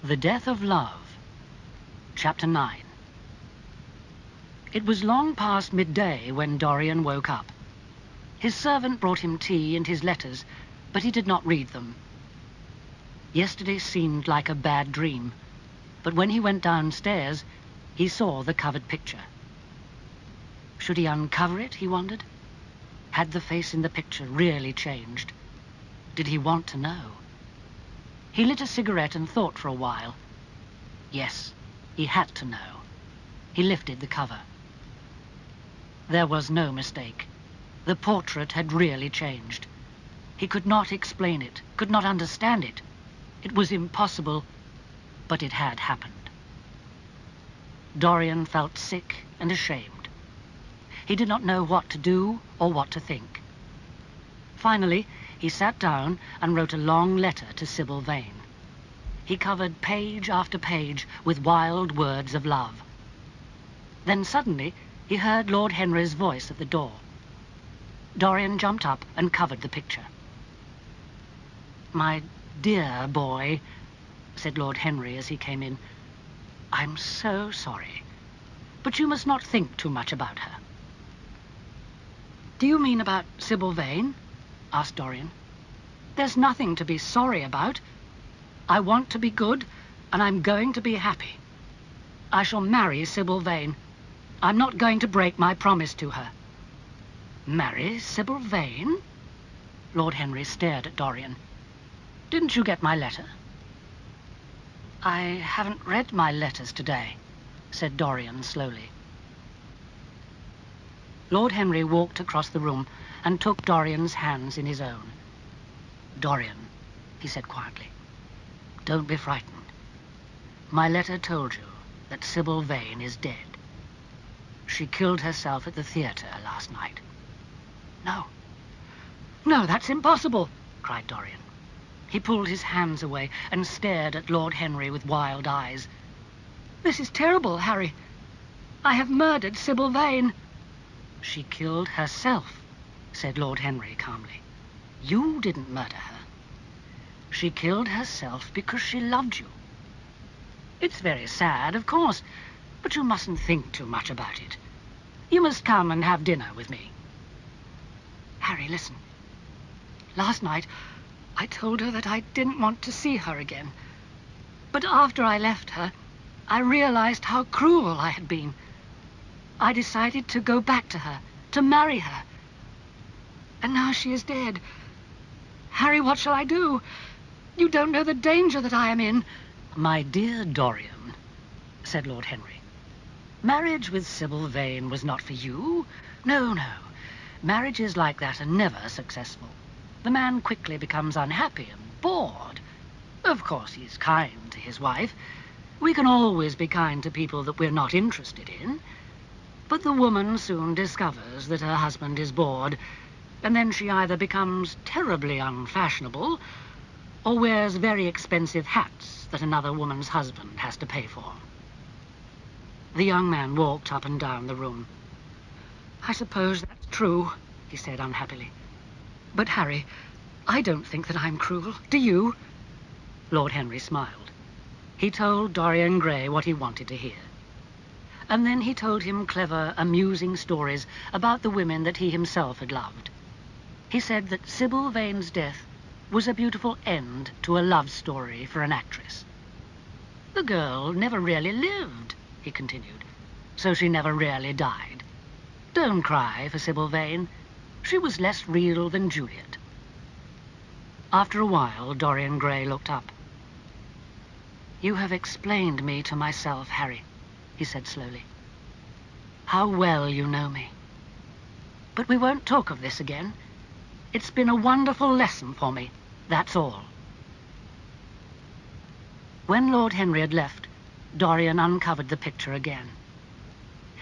The Death of Love, Chapter 9. It was long past midday when Dorian woke up. His servant brought him tea and his letters, but he did not read them. Yesterday seemed like a bad dream, but when he went downstairs, he saw the covered picture. Should he uncover it, he wondered? Had the face in the picture really changed? Did he want to know? He lit a cigarette and thought for a while. Yes, he had to know. He lifted the cover. There was no mistake. The portrait had really changed. He could not explain it, could not understand it. It was impossible, but it had happened. Dorian felt sick and ashamed. He did not know what to do or what to think. Finally, he sat down and wrote a long letter to Sybil Vane. He covered page after page with wild words of love. Then suddenly he heard Lord Henry's voice at the door. Dorian jumped up and covered the picture. "My dear boy," said Lord Henry as he came in, "I'm so sorry, but you must not think too much about her." "Do you mean about Sybil Vane?" asked Dorian. "There's nothing to be sorry about. I want to be good, and I'm going to be happy. I shall marry Sybil Vane. I'm not going to break my promise to her." "Marry Sybil Vane?" Lord Henry stared at Dorian. "Didn't you get my letter?" "I haven't read my letters today," said Dorian slowly. Lord Henry walked across the room and took Dorian's hands in his own. "Dorian," he said quietly, "don't be frightened. My letter told you that Sybil Vane is dead. She killed herself at the theatre last night." "No, no, that's impossible!" cried Dorian. He pulled his hands away and stared at Lord Henry with wild eyes. "This is terrible, Harry. I have murdered Sybil Vane." "She killed herself," said Lord Henry calmly. "You didn't murder her. She killed herself because she loved you. It's very sad, of course, but you mustn't think too much about it. You must come and have dinner with me." "Harry, listen. Last night, I told her that I didn't want to see her again. But after I left her, I realized how cruel I had been. I decided to go back to her, to marry her. And now she is dead. Harry, what shall I do? You don't know the danger that I am in." "My dear Dorian," said Lord Henry, "marriage with Sybil Vane was not for you. No, no. Marriages like that are never successful. The man quickly becomes unhappy and bored. Of course, he's kind to his wife. We can always be kind to people that we're not interested in. But the woman soon discovers that her husband is bored, and then she either becomes terribly unfashionable or wears very expensive hats that another woman's husband has to pay for." The young man walked up and down the room. "I suppose that's true," he said unhappily. "But, Harry, I don't think that I'm cruel. Do you?" Lord Henry smiled. He told Dorian Gray what he wanted to hear. And then he told him clever, amusing stories about the women that he himself had loved. He said that Sybil Vane's death was a beautiful end to a love story for an actress. "The girl never really lived," he continued, "so she never really died. Don't cry for Sybil Vane. She was less real than Juliet." After a while, Dorian Gray looked up. "You have explained me to myself, Harry," he said slowly. "How well you know me. But we won't talk of this again. It's been a wonderful lesson for me, that's all." When Lord Henry had left, Dorian uncovered the picture again.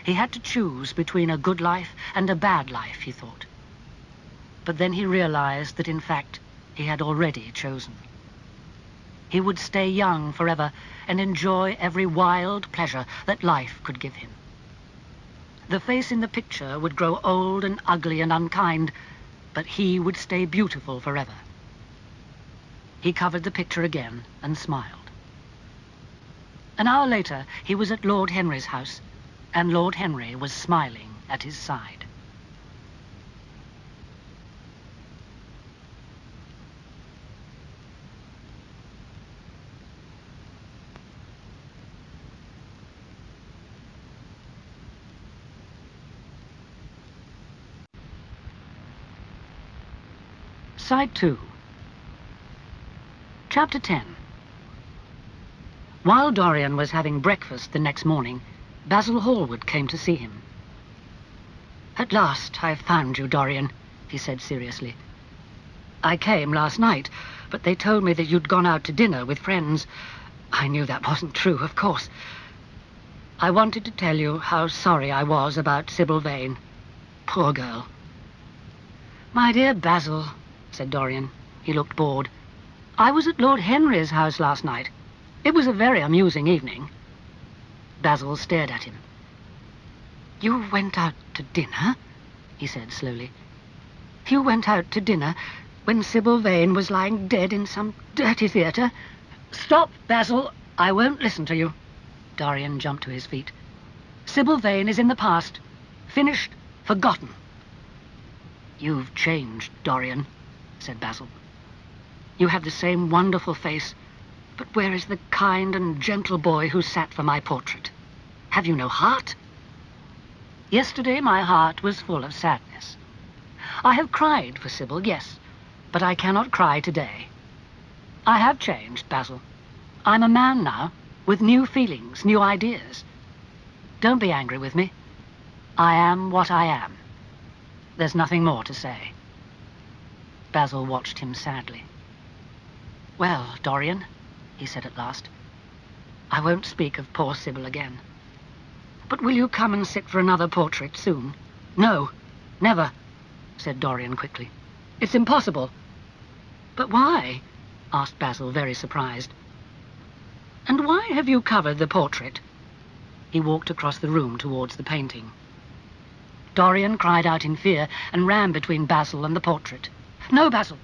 He had to choose between a good life and a bad life, he thought. But then he realized that, in fact, he had already chosen. He would stay young forever and enjoy every wild pleasure that life could give him. The face in the picture would grow old and ugly and unkind, but he would stay beautiful forever. He covered the picture again and smiled. An hour later, he was at Lord Henry's house, and Lord Henry was smiling at his side. Side 2. Chapter 10. While Dorian was having breakfast the next morning, Basil Hallward came to see him. "At last I've found you, Dorian," he said seriously. "I came last night, but they told me that you'd gone out to dinner with friends. I knew that wasn't true, of course. I wanted to tell you how sorry I was about Sybil Vane. Poor girl." "My dear Basil," said Dorian. He looked bored. "I was at Lord Henry's house last night. It was a very amusing evening." Basil stared at him. "You went out to dinner?" he said slowly. "You went out to dinner when Sybil Vane was lying dead in some dirty theatre?" "Stop, Basil! I won't listen to you." Dorian jumped to his feet. "Sybil Vane is in the past. Finished. Forgotten." "You've changed, Dorian," said Basil. "You have the same wonderful face, but where is the kind and gentle boy who sat for my portrait? Have you no heart?" "Yesterday my heart was full of sadness. I have cried for Sybil, yes, but I cannot cry today. I have changed, Basil. I'm a man now, with new feelings, new ideas. Don't be angry with me. I am what I am. There's nothing more to say." Basil watched him sadly. "Well, Dorian," he said at last, "I won't speak of poor Sybil again. But will you come and sit for another portrait soon?" "No, never," said Dorian quickly. "It's impossible." "But why?" asked Basil, very surprised. "And why have you covered the portrait?" He walked across the room towards the painting. Dorian cried out in fear and ran between Basil and the portrait. "No, Basil!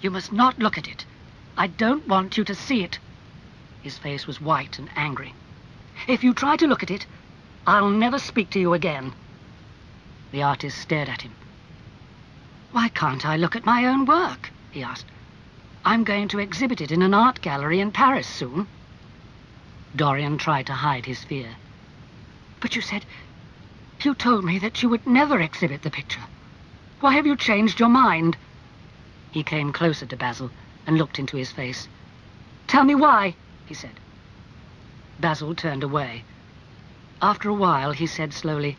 You must not look at it. I don't want you to see it." His face was white and angry. "If you try to look at it, I'll never speak to you again." The artist stared at him. "Why can't I look at my own work?" he asked. "I'm going to exhibit it in an art gallery in Paris soon." Dorian tried to hide his fear. "But you told me that you would never exhibit the picture. Why have you changed your mind?" He came closer to Basil and looked into his face. "Tell me why," he said. Basil turned away. After a while he said slowly,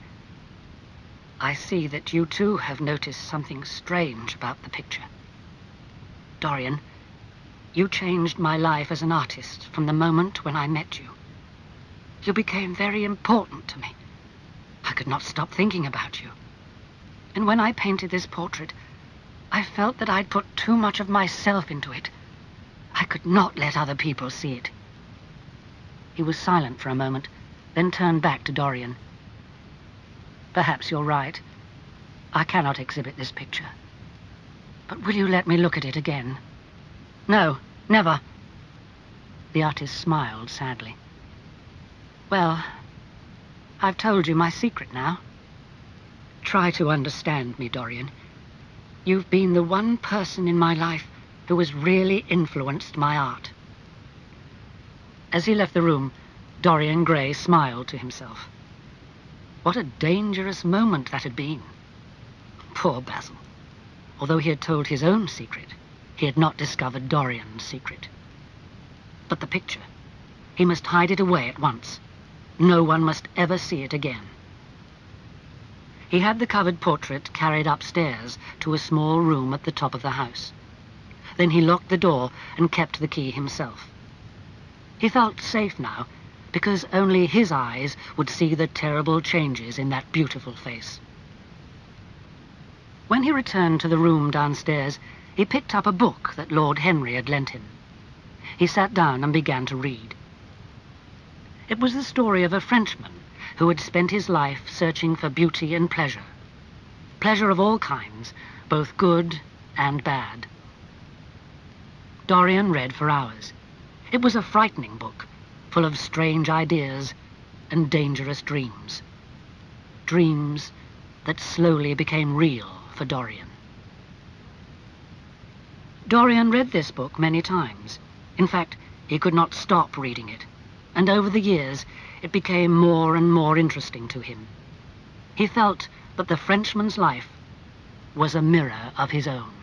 "I see that you too have noticed something strange about the picture. Dorian, you changed my life as an artist from the moment when I met you. You became very important to me. I could not stop thinking about you. And when I painted this portrait, I felt that I'd put too much of myself into it. I could not let other people see it." He was silent for a moment, then turned back to Dorian. "Perhaps you're right. I cannot exhibit this picture. But will you let me look at it again?" "No, never." The artist smiled sadly. "Well, I've told you my secret now. Try to understand me, Dorian. You've been the one person in my life who has really influenced my art." As he left the room, Dorian Gray smiled to himself. What a dangerous moment that had been. Poor Basil. Although he had told his own secret, he had not discovered Dorian's secret. But the picture, he must hide it away at once. No one must ever see it again. He had the covered portrait carried upstairs to a small room at the top of the house. Then he locked the door and kept the key himself. He felt safe now, because only his eyes would see the terrible changes in that beautiful face. When he returned to the room downstairs, he picked up a book that Lord Henry had lent him. He sat down and began to read. It was the story of a Frenchman who had spent his life searching for beauty and pleasure. Pleasure of all kinds, both good and bad. Dorian read for hours. It was a frightening book, full of strange ideas and dangerous dreams. Dreams that slowly became real for Dorian. Dorian read this book many times. In fact, he could not stop reading it, and over the years it became more and more interesting to him. He felt that the Frenchman's life was a mirror of his own.